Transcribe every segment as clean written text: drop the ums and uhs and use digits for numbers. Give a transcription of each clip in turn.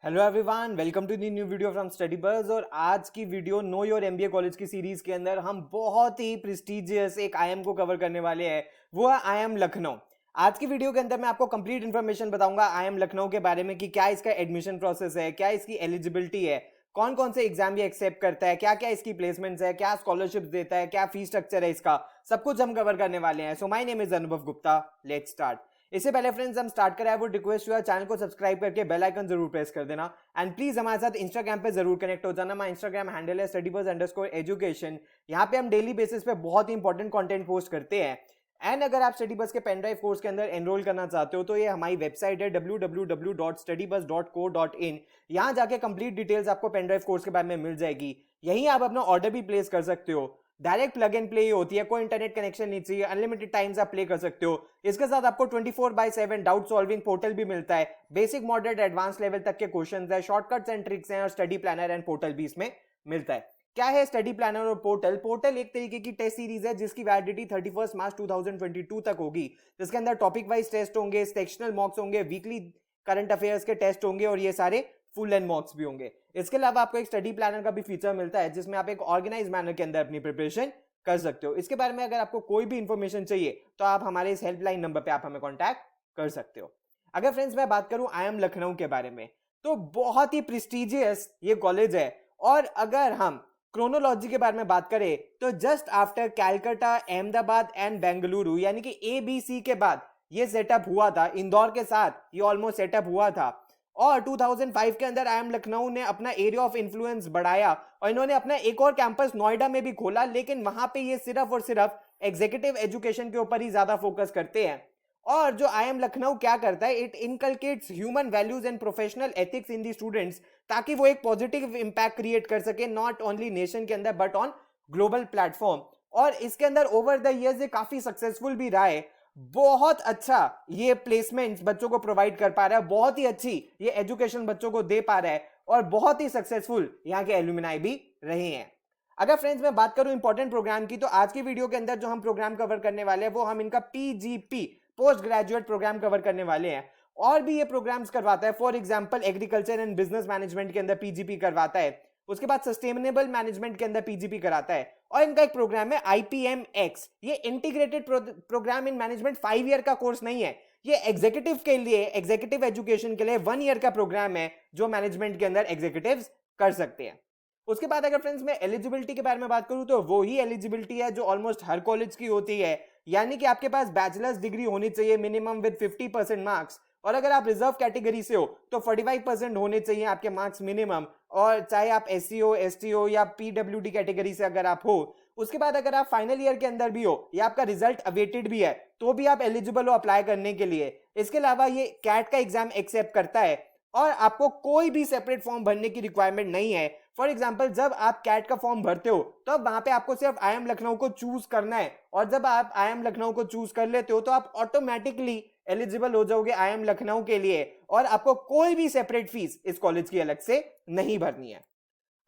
Hello everyone, welcome to the new video from Study Buzz. और आज की video know your MBA college की series के अंदर हम बहुत ही प्रेस्टिजियस एक आईएम को कवर करने वाले हैं। वो है आईएम लखनऊ। आज की वीडियो के अंदर मैं आपको कंप्लीट इन्फॉर्मेशन बताऊंगा आईएम लखनऊ के बारे में कि क्या इसका एडमिशन प्रोसेस है, क्या इसकी एलिजिबिलिटी है, कौन कौन से एग्जाम ये एक्सेप्ट करता है, क्या क्या इसकी प्लेसमेंट्स है, क्या स्कॉलरशिप देता है, क्या फीस स्ट्रक्चर है, इसका सब कुछ हम कवर करने वाले हैं। सो माय नेम इज अनुभव गुप्ता। Let's start. इससे पहले फ्रेंड्स हम स्टार्ट करें, वो रिक्वेस्ट हुआ चैनल को सब्सक्राइब करके बेल आइकन जरूर प्रेस कर देना एंड प्लीज हमारे साथ इंस्टाग्राम पे जरूर कनेक्ट हो जाना। हमारा इंस्टाग्राम हैंडल है studybuzz_education। यहाँ पे हम डेली बेसिस पे बहुत ही इंपॉर्टेंट कंटेंट पोस्ट करते हैं। एंड अगर आप स्टडी बस के पेन ड्राइव कोर्स के अंदर एनरोल करना चाहते हो तो ये हमारी वेबसाइट है www.studybuzz.co.in। यहाँ जाके कंप्लीट डिटेल्स आपको पेन ड्राइव कोर्स के बारे में मिल जाएगी। यहीं आप अपना ऑर्डर भी प्लेस कर सकते हो। डायरेक्ट प्लग एंड प्ले होती है, कोई इंटरनेट कनेक्शन नहीं चाहिए, अनलिमिटेड टाइम्स आप प्ले कर सकते हो। इसके साथ आपको 24/7 डाउट सॉल्विंग पोर्टल भी मिलता है। बेसिक मॉडरेट एडवांस लेवल तक के क्वेश्चंस है, शॉर्टकट्स एंड ट्रिक्स हैं और स्टडी प्लानर एंड पोर्टल भी इसमें मिलता है। क्या है स्टडी प्लानर और पोर्टल? पोर्टल एक तरीके की टेस्ट सीरीज है जिसकी वैलिडिटी 31 मार्च 2022 तक होगी, जिसके अंदर टॉपिक वाइज टेस्ट होंगे, सेक्शनल मॉक्स होंगे, वीकली करंट अफेयर्स के टेस्ट होंगे और ये सारे फुल एंड मॉक्स भी होंगे। इसके अलावा आपको एक स्टडी प्लानर का भी फीचर मिलता है जिसमें आप एक ऑर्गेनाइज मैनर के अंदर अपनी प्रिपरेशन कर सकते हो। इसके बारे में अगर आपको कोई भी इंफॉर्मेशन चाहिए तो आप हमारे इस हेल्पलाइन नंबर पे आप हमें कांटेक्ट कर सकते हो। अगर फ्रेंड्स मैं बात करूं आईएम लखनऊ के बारे में तो बहुत ही प्रेस्टिजियस ये कॉलेज है। और अगर हम क्रोनोलॉजी के बारे में बात करें तो just after Calcutta, Ahmedabad and Bengaluru यानी कि ABC के बाद ये सेटअप हुआ था। इंदौर के साथ ये ऑलमोस्ट सेटअप हुआ था और 2005 के अंदर आईएम लखनऊ ने अपना एरिया ऑफ इन्फ्लुएंस बढ़ाया और इन्होंने अपना एक और कैंपस नोएडा में भी खोला, लेकिन वहां पे ये सिर्फ और सिर्फ एग्जीक्यूटिव एजुकेशन के ऊपर ही ज्यादा फोकस करते हैं। और जो आईएम लखनऊ क्या करता है, it inculcates human values and professional ethics in the students, ताकि वो एक पॉजिटिव इंपैक्ट क्रिएट कर सके नॉट ओनली नेशन के अंदर बट ऑन ग्लोबल प्लेटफॉर्म। और इसके अंदर ओवर द इयर्स ये काफी सक्सेसफुल भी रहा है। बहुत अच्छा ये प्लेसमेंट्स बच्चों को प्रोवाइड कर पा रहा है, बहुत ही अच्छी ये एजुकेशन बच्चों को दे पा रहा है और बहुत ही सक्सेसफुल यहाँ के एलुमनाई भी रहे हैं। अगर फ्रेंड्स मैं बात करूं इंपॉर्टेंट प्रोग्राम की तो आज की वीडियो के अंदर जो हम प्रोग्राम कवर करने वाले हैं वो हम इनका PGP post graduate program cover करने वाले हैं। और भी ये प्रोग्राम्स करवाता है, for example agriculture and business management के अंदर PGP करवाता है, उसके बाद सस्टेनेबल मैनेजमेंट के अंदर PGP कराता है। और इनका एक प्रोग्राम है IPMX, ये integrated program in management 5 year का कोर्स नहीं है, ये एग्जीक्यूटिव के लिए, एग्जीक्यूटिव एजुकेशन के लिए 1 ईयर का प्रोग्राम है जो मैनेजमेंट के अंदर एग्जीक्यूटिव्स कर सकते हैं। उसके बाद अगर फ्रेंड्स मैं एलिजिबिलिटी के बारे में बात करूं तो वो ही एलिजिबिलिटी है जो ऑलमोस्ट हर कॉलेज की होती है, यानी कि आपके पास बैचलर्स डिग्री होनी चाहिए मिनिमम विद 50% मार्क्स। और अगर आप रिजर्व कैटेगरी से हो तो 45% होने चाहिए आपके मार्क्स मिनिमम, और चाहे आप SC हो, ST हो या PWD कैटेगरी से अगर आप हो। उसके बाद अगर आप फाइनल ईयर के अंदर भी हो या आपका रिजल्ट अवेटेड भी है तो भी आप एलिजिबल हो अप्लाई करने के लिए। इसके अलावा ये कैट का एग्जाम एक्सेप्ट करता है और आपको कोई भी सेपरेट फॉर्म भरने की रिक्वायरमेंट नहीं है। फॉर एग्जांपल जब आप कैट का फॉर्म भरते हो तो अब वहां पे आपको सिर्फ आईएम लखनऊ को चूज करना है, और जब आप आईएम लखनऊ को चूज कर लेते हो तो आप ऑटोमेटिकली एलिजिबल हो जाओगे आईएम लखनऊ के लिए और आपको कोई भी सेपरेट फीस इस कॉलेज की अलग से नहीं भरनी है।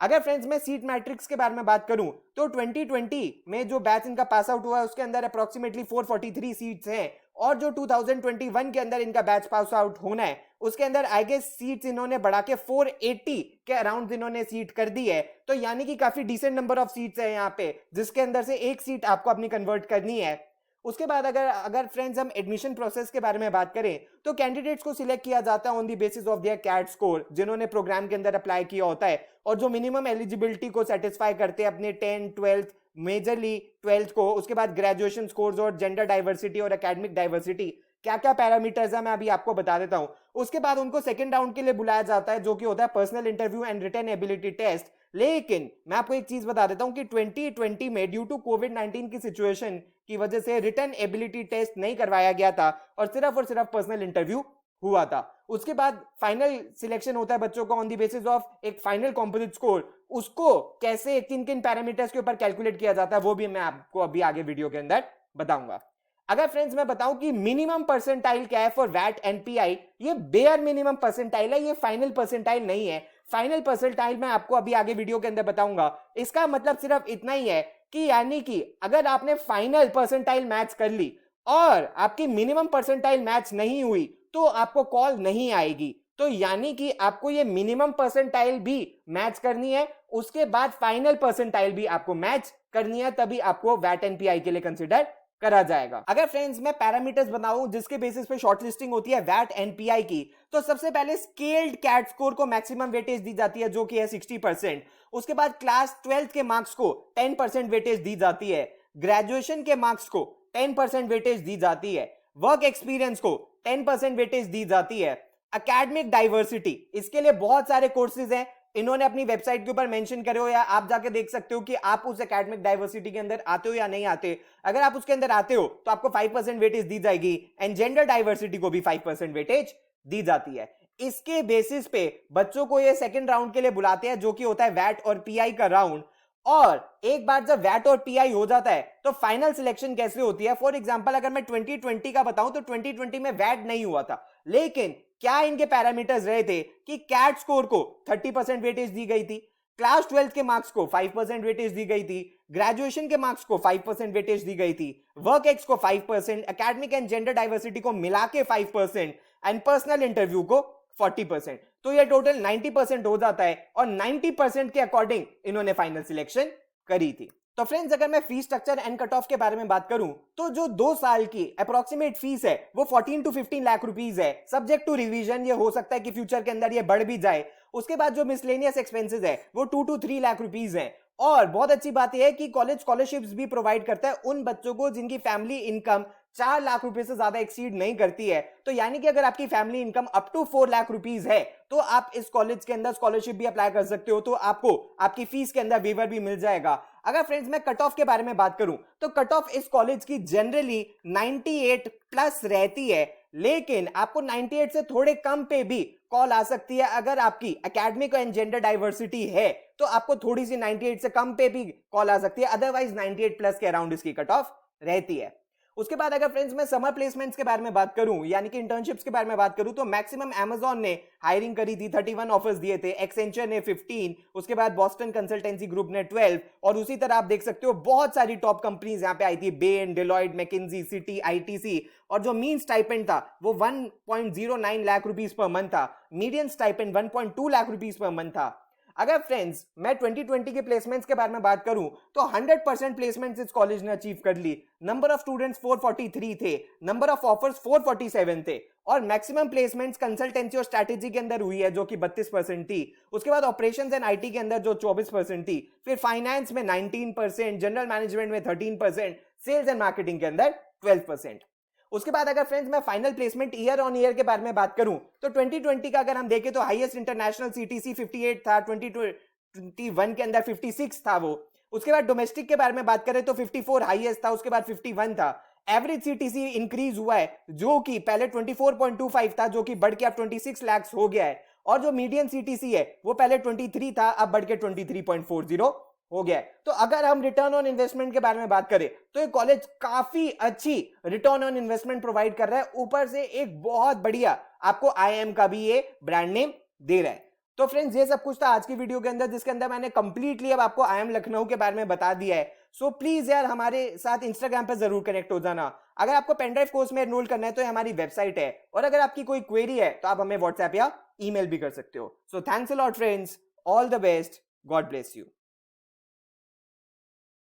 अगर फ्रेंड्स मैं सीट मैट्रिक्स के बारे में बात करूं तो 2020 में जो बैच इनका पास आउट हुआ है उसके अंदर अप्रोक्सीमेटली 443 सीट्स हैं, और जो 2021 के अंदर इनका बैच पास आउट होना है उसके अंदर आई गेस सीट्स इन्होंने बढ़ा के 480 के अराउंड इन्होंने सीट कर दी है। तो यानी कि काफी डिसेंट नंबर ऑफ सीट्स है यहाँ पे, जिसके अंदर से एक सीट आपको अपनी कन्वर्ट करनी है। उसके बाद अगर फ्रेंड्स हम एडमिशन प्रोसेस के बारे में बात करें तो कैंडिडेट्स को सिलेक्ट किया जाता है on the basis of their CAT score, जिन्होंने प्रोग्राम के अंदर अप्लाई किया होता है और जो मिनिमम एलिजिबिलिटी को सेटिस्फाई करते हैं अपने 10th 12th मेजरली 12th को। उसके बाद ग्रेजुएशन स्कोर्स और जेंडर डाइवर्सिटी और एकेडमिक डाइवर्सिटी, क्या क्या पैरामीटर्स है मैं अभी आपको बता देता हूं। उसके बाद उनको सेकंड राउंड के लिए बुलाया जाता है जो कि होता है personal interview and written ability test. लेकिन मैं आपको एक चीज बता देता हूं कि 2020 में ड्यू टू कोविड-19 की सिचुएशन की वजह से रिटन एबिलिटी टेस्ट नहीं करवाया गया था और सिर्फ पर्सनल इंटरव्यू हुआ था। उसके बाद फाइनल सिलेक्शन होता है बच्चों का ऑन द बेसिस ऑफ एक फाइनल कंपोजिट स्कोर। उसको कैसे किन किन पैरामीटर्स के ऊपर कैलकुलेट किया जाता है वो भी मैं आपको अभी आगे वीडियो के अंदर बताऊंगा। अगर फ्रेंड्स मैं बताऊं कि मिनिमम परसेंटाइल क्या है फॉर वैट एंड PI, ये बेयर मिनिमम परसेंटाइल है, ये फाइनल परसेंटाइल नहीं है। फाइनल परसेंटाइल मैं आपको अभी आगे वीडियो के अंदर बताऊंगा। इसका मतलब सिर्फ इतना ही है कि यानी कि अगर आपने फाइनल परसेंटाइल मैच कर ली और आपकी मिनिमम परसेंटाइल मैच नहीं हुई तो आपको कॉल नहीं आएगी। तो यानी कि आपको ये मिनिमम परसेंटाइल भी मैच करनी है, उसके बाद फाइनल परसेंटाइल भी आपको मैच करनी है, तभी आपको वैट एनपीआई के लिए कंसिडर करा जाएगा। अगर फ्रेंड्स मैं पैरामीटर्स बताऊं जिसके बेसिस पे शॉर्टलिस्टिंग होती है वैट एनपीआई की, तो सबसे पहले स्केल्ड कैट स्कोर को मैक्सिमम वेटेज दी जाती है जो कि है 60%। उसके बाद क्लास 12th के मार्क्स को 10% वेटेज दी जाती है, ग्रेजुएशन के मार्क्स को 10% वेटेज दी जाती है, वर्क एक्सपीरियंस को 10% वेटेज दी जाती है, एकेडमिक डाइवर्सिटी, इसके लिए बहुत सारे कोर्सेज हैं, इन्होंने अपनी वेबसाइट के ऊपर मेंशन करे हो या आप जाके देख सकते हो कि आप उस एकेडमिक डाइवर्सिटी के अंदर आते हो या नहीं आते। अगर आप उसके अंदर आते हो तो आपको 5% वेटेज दी जाएगी एंड जेंडर डाइवर्सिटी को भी 5% वेटेज दी जाती है। इसके बेसिस पे बच्चों को ये सेकंड राउंड के लिए बुलाते हैं जो कि होता है वैट और पीआई का राउंड। और एक बार जब वैट और पीआई हो जाता है तो फाइनल सिलेक्शन कैसे होती है। फॉर एग्जांपल अगर मैं 2020 का बताऊं तो 2020 में वैट नहीं हुआ था, लेकिन क्या इनके पैरामीटर्स रहे थे कि कैट स्कोर को 30% वेटेज दी गई थी, क्लास 12 के मार्क्स को 5% वेटेज दी गई थी, ग्रेजुएशन के मार्क्स को 5% वेटेज दी गई थी, वर्क एक्स को 5%, एकेडमिक एंड जेंडर डाइवर्सिटी को मिला के 5% एंड पर्सनल इंटरव्यू को 40%। तो ये टोटल 90% हो जाता है और 90% के अकॉर्डिंग इन्होंने फाइनल सिलेक्शन करी थी। तो फ्रेंड्स अगर मैं fees structure and cut off के बारे में बात करूं तो जो 2 साल की अप्रोक्सीमेट फीस है वो 14 to 15 लाख रुपीस है, सब्जेक्ट टू रिवीजन। ये हो सकता है कि फ्यूचर के अंदर ये बढ़ भी जाए। उसके बाद जो मिसलेनियस एक्सपेंसेस है वो 2 to 3 लाख रुपीस है। और बहुत अच्छी बात यह है कि कॉलेज स्कॉलरशिप्स भी प्रोवाइड करता है उन बच्चों को जिनकी फैमिली इनकम 4 लाख रुपए से ज्यादा एक्सीड नहीं करती है। तो यानी कि अगर आपकी family income up to 4 lakh rupees है तो आप इस कॉलेज के अंदर स्कॉलरशिप भी अप्लाई कर सकते हो, तो आपको आपकी फीस के अंदर वेवर भी मिल जाएगा। अगर फ्रेंड्स मैं कट ऑफ के बारे में बात करूं तो कट ऑफ इस कॉलेज की जनरली 98 प्लस रहती है, लेकिन आपको 98 से थोड़े कम पे भी कॉल आ सकती है। अगर आपकी एकेडमिक एंड जेंडर डाइवर्सिटी है तो आपको थोड़ी सी 98 से कम पे भी कॉल आ सकती है, अदरवाइज 98 प्लस के अराउंड इसकी कट ऑफ रहती है। उसके बाद अगर फ्रेंड्स मैं समर प्लेसमेंट्स के बारे में बात करूं यानी कि इंटर्नशिप्स के बारे में बात करूं तो मैक्सिमम Amazon ने हायरिंग करी थी, 31 ऑफर्स दिए थे, एक्सेंचर ने 15, उसके बाद बॉस्टन कंसल्टेंसी ग्रुप ने 12, और उसी तरह आप देख सकते हो बहुत सारी टॉप कंपनीज यहां पे आई थी, Ben, Deloitte, McKenzie, city, ITC. और जो मीन स्टाइपेंड था वो 1.09 लाख रुपीस पर मंथ था, median stipend 1.2 lakh rupees per month था। अगर फ्रेंड्स मैं 2020 के प्लेसमेंट्स के बारे में बात करूं तो 100% प्लेसमेंट्स इस कॉलेज ने अचीव कर ली। नंबर ऑफ स्टूडेंट्स 443 थे, नंबर ऑफ ऑफर्स 447 थे, और मैक्सिमम प्लेसमेंट्स कंसल्टेंसी और स्ट्रैटेजी के अंदर हुई है जो कि 32% थी। उसके बाद ऑपरेशंस एंड आईटी के अंदर जो 24% थी, फिर फाइनेंस में 19%, जनरल मैनेजमेंट में 13%, सेल्स एंड मार्केटिंग के अंदर 12%। उसके बाद अगर फ्रेंड्स मैं final placement year on year के बारे में बात करूं तो 2020 का अगर हम देखें तो हाईएस्ट इंटरनेशनल सीटीसी 58 था, 2021 के अंदर 56 था वो। उसके बाद डोमेस्टिक के बारे में बात करें तो 54 हाईएस्ट था, उसके बाद 51 था। एवरेज सीटीसी इंक्रीज हुआ है जो कि पहले 24.25 था जो कि बढ़ के अब 26 लाख हो गया है, और जो मीडियन सीटीसी है वो पहले 23 था अब बढ़ के 23.40 हो गया है। तो अगर हम रिटर्न ऑन इन्वेस्टमेंट के बारे में बात करें तो ये कॉलेज काफी अच्छी रिटर्न ऑन इन्वेस्टमेंट प्रोवाइड कर रहा है, ऊपर से एक बहुत बढ़िया आपको आईएम का भी ये ब्रांड नेम दे रहा है। तो फ्रेंड्स ये सब कुछ था आज की वीडियो के अंदर, जिसके अंदर मैंने कंप्लीटली अब आपको आईएम लखनऊ के बारे में बता दिया है। सो प्लीज यार हमारे साथ इंस्टाग्राम पर जरूर कनेक्ट हो जाना। अगर आपको पेनड्राइव कोर्स में एनरोल करना है तो ये हमारी वेबसाइट है, और अगर आपकी कोई क्वेरी है तो आप हमें व्हाट्सएप या ईमेल भी कर सकते हो। So thanks a lot friends, all the best, God bless you.